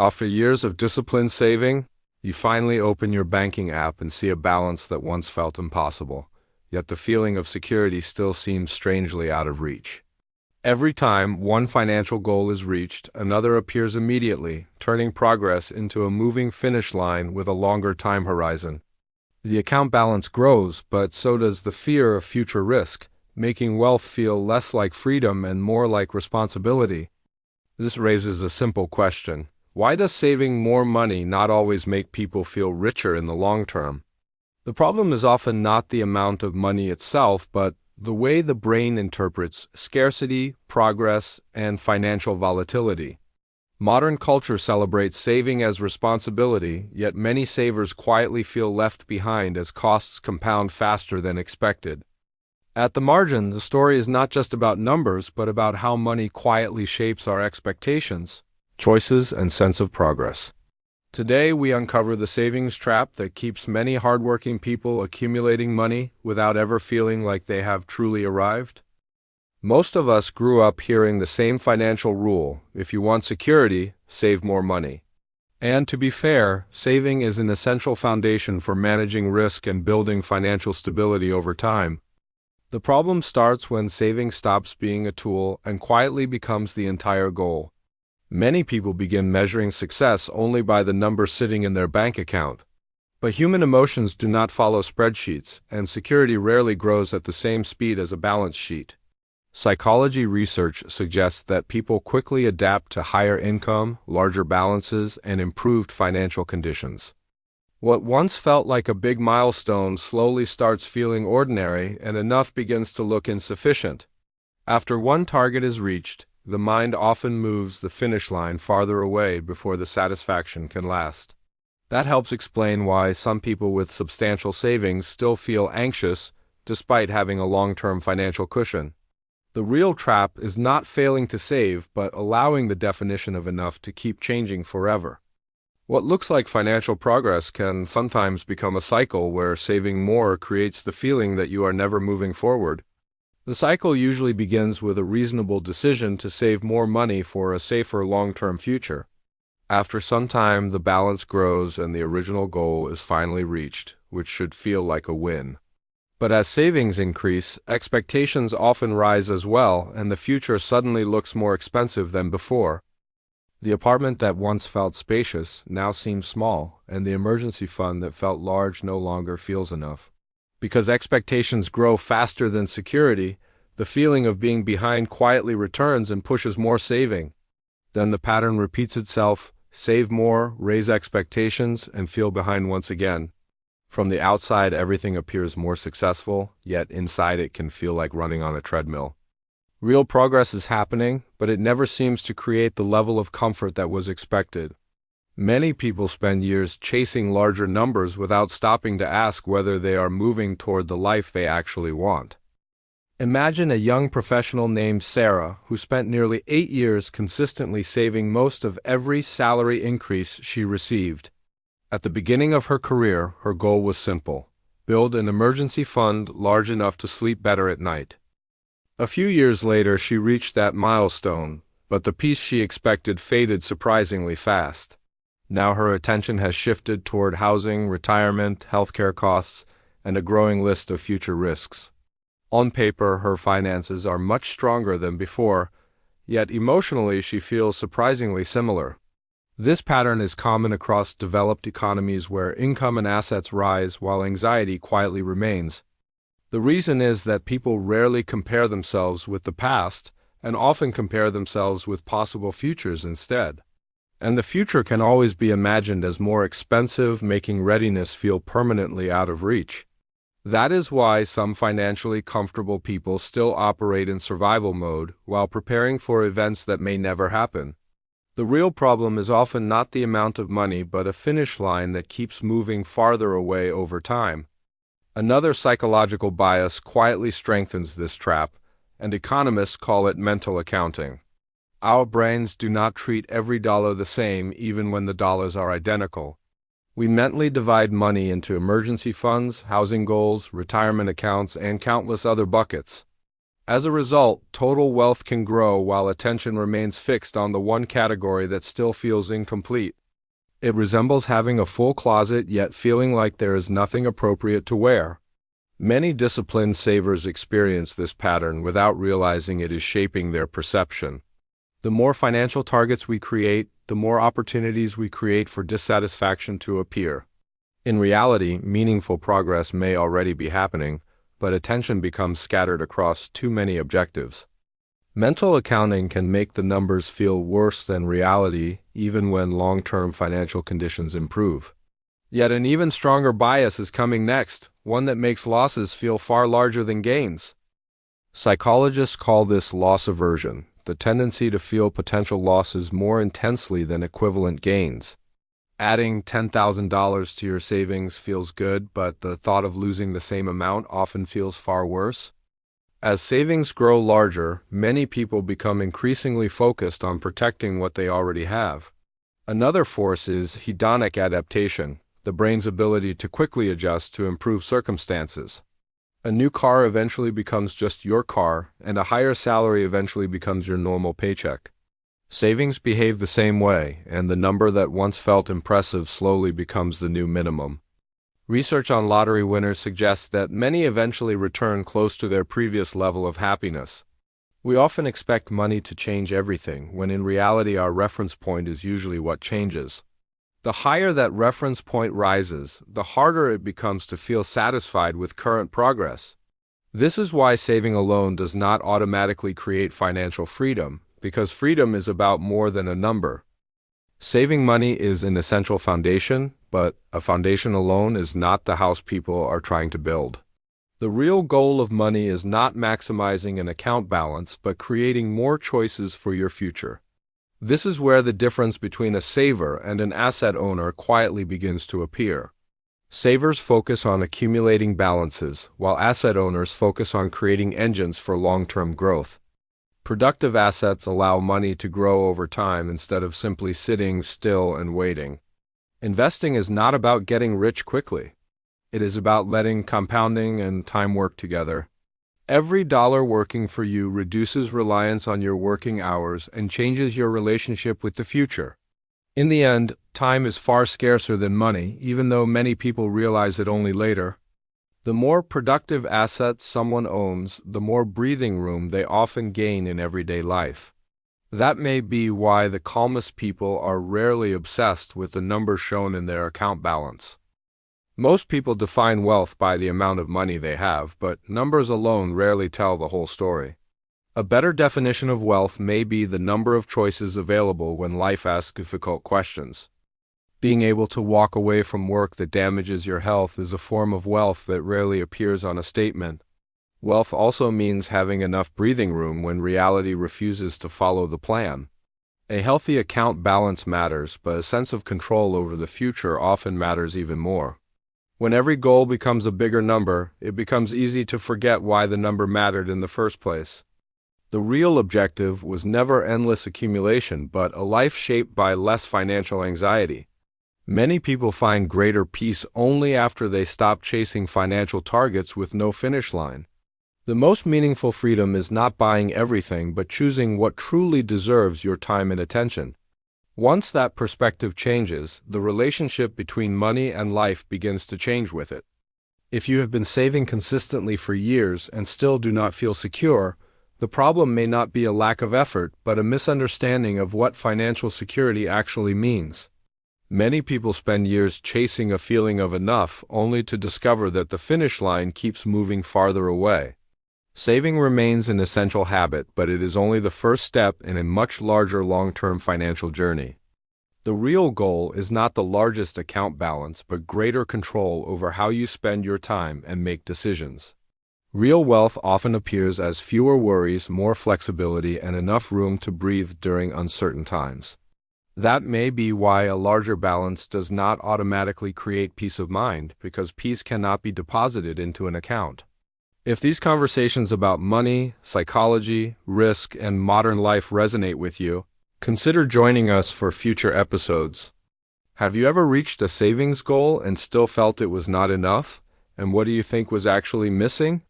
After years of disciplined saving, you finally open your banking app and see a balance that once felt impossible, yet the feeling of security still seems strangely out of reach. Every time one financial goal is reached, another appears immediately, turning progress into a moving finish line with a longer time horizon. The account balance grows, but so does the fear of future risk, making wealth feel less like freedom and more like responsibility. This raises a simple question. Why does saving more money not always make people feel richer in the long term? The problem is often not the amount of money itself, but the way the brain interprets scarcity, progress, and financial volatility. Modern culture celebrates saving as responsibility, yet many savers quietly feel left behind as costs compound faster than expected. At the margin, the story is not just about numbers, but about how money quietly shapes our expectations, choices, and sense of progress. Today, we uncover the savings trap that keeps many hardworking people accumulating money without ever feeling like they have truly arrived. Most of us grew up hearing the same financial rule: if you want security, save more money. And to be fair, saving is an essential foundation for managing risk and building financial stability over time. The problem starts when saving stops being a tool and quietly becomes the entire goal. Many people begin measuring success only by the number sitting in their bank account. But human emotions do not follow spreadsheets, and security rarely grows at the same speed as a balance sheet. Psychology research suggests that people quickly adapt to higher income, larger balances, and improved financial conditions. What once felt like a big milestone slowly starts feeling ordinary, and enough begins to look insufficient. After one target is reached, the mind often moves the finish line farther away before the satisfaction can last. That helps explain why some people with substantial savings still feel anxious despite having a long-term financial cushion. The real trap is not failing to save, but allowing the definition of enough to keep changing forever. What looks like financial progress can sometimes become a cycle where saving more creates the feeling that you are never moving forward. The cycle usually begins with a reasonable decision to save more money for a safer long-term future. After some time, the balance grows and the original goal is finally reached, which should feel like a win. But as savings increase, expectations often rise as well, and the future suddenly looks more expensive than before. The apartment that once felt spacious now seems small, and the emergency fund that felt large no longer feels enough. Because expectations grow faster than security, the feeling of being behind quietly returns and pushes more saving. Then the pattern repeats itself: save more, raise expectations, and feel behind once again. From the outside, everything appears more successful, yet inside it can feel like running on a treadmill. Real progress is happening, but it never seems to create the level of comfort that was expected. Many people spend years chasing larger numbers without stopping to ask whether they are moving toward the life they actually want. Imagine a young professional named Sarah who spent nearly 8 years consistently saving most of every salary increase she received. At the beginning of her career, her goal was simple: build an emergency fund large enough to sleep better at night. A few years later, she reached that milestone, but the peace she expected faded surprisingly fast. Now her attention has shifted toward housing, retirement, healthcare costs, and a growing list of future risks. On paper, her finances are much stronger than before, yet emotionally she feels surprisingly similar. This pattern is common across developed economies where income and assets rise while anxiety quietly remains. The reason is that people rarely compare themselves with the past and often compare themselves with possible futures instead. And the future can always be imagined as more expensive, making readiness feel permanently out of reach. That is why some financially comfortable people still operate in survival mode while preparing for events that may never happen. The real problem is often not the amount of money, but a finish line that keeps moving farther away over time. Another psychological bias quietly strengthens this trap, and economists call it mental accounting. Our brains do not treat every dollar the same, even when the dollars are identical. We mentally divide money into emergency funds, housing goals, retirement accounts, and countless other buckets. As a result, total wealth can grow while attention remains fixed on the one category that still feels incomplete. It resembles having a full closet yet feeling like there is nothing appropriate to wear. Many disciplined savers experience this pattern without realizing it is shaping their perception. The more financial targets we create, the more opportunities we create for dissatisfaction to appear. In reality, meaningful progress may already be happening, but attention becomes scattered across too many objectives. Mental accounting can make the numbers feel worse than reality, even when long-term financial conditions improve. Yet an even stronger bias is coming next, one that makes losses feel far larger than gains. Psychologists call this loss aversion, the tendency to feel potential losses more intensely than equivalent gains. Adding $10,000 to your savings feels good, but the thought of losing the same amount often feels far worse. As savings grow larger, many people become increasingly focused on protecting what they already have. Another force is hedonic adaptation, the brain's ability to quickly adjust to improved circumstances. A new car eventually becomes just your car, and a higher salary eventually becomes your normal paycheck. Savings behave the same way, and the number that once felt impressive slowly becomes the new minimum. Research on lottery winners suggests that many eventually return close to their previous level of happiness. We often expect money to change everything, when in reality our reference point is usually what changes. The higher that reference point rises, the harder it becomes to feel satisfied with current progress. This is why saving alone does not automatically create financial freedom, because freedom is about more than a number. Saving money is an essential foundation, but a foundation alone is not the house people are trying to build. The real goal of money is not maximizing an account balance, but creating more choices for your future. This is where the difference between a saver and an asset owner quietly begins to appear. Savers focus on accumulating balances, while asset owners focus on creating engines for long-term growth. Productive assets allow money to grow over time instead of simply sitting still and waiting. Investing is not about getting rich quickly. It is about letting compounding and time work together. Every dollar working for you reduces reliance on your working hours and changes your relationship with the future. In the end, time is far scarcer than money, even though many people realize it only later. The more productive assets someone owns, the more breathing room they often gain in everyday life. That may be why the calmest people are rarely obsessed with the number shown in their account balance. Most people define wealth by the amount of money they have, but numbers alone rarely tell the whole story. A better definition of wealth may be the number of choices available when life asks difficult questions. Being able to walk away from work that damages your health is a form of wealth that rarely appears on a statement. Wealth also means having enough breathing room when reality refuses to follow the plan. A healthy account balance matters, but a sense of control over the future often matters even more. When every goal becomes a bigger number, it becomes easy to forget why the number mattered in the first place. The real objective was never endless accumulation, but a life shaped by less financial anxiety. Many people find greater peace only after they stop chasing financial targets with no finish line. The most meaningful freedom is not buying everything, but choosing what truly deserves your time and attention. Once that perspective changes, the relationship between money and life begins to change with it. If you have been saving consistently for years and still do not feel secure, the problem may not be a lack of effort, but a misunderstanding of what financial security actually means. Many people spend years chasing a feeling of enough, only to discover that the finish line keeps moving farther away. Saving remains an essential habit, but it is only the first step in a much larger long-term financial journey. The real goal is not the largest account balance, but greater control over how you spend your time and make decisions. Real wealth often appears as fewer worries, more flexibility, and enough room to breathe during uncertain times. That may be why a larger balance does not automatically create peace of mind, because peace cannot be deposited into an account. If these conversations about money, psychology, risk, and modern life resonate with you, consider joining us for future episodes. Have you ever reached a savings goal and still felt it was not enough? And what do you think was actually missing?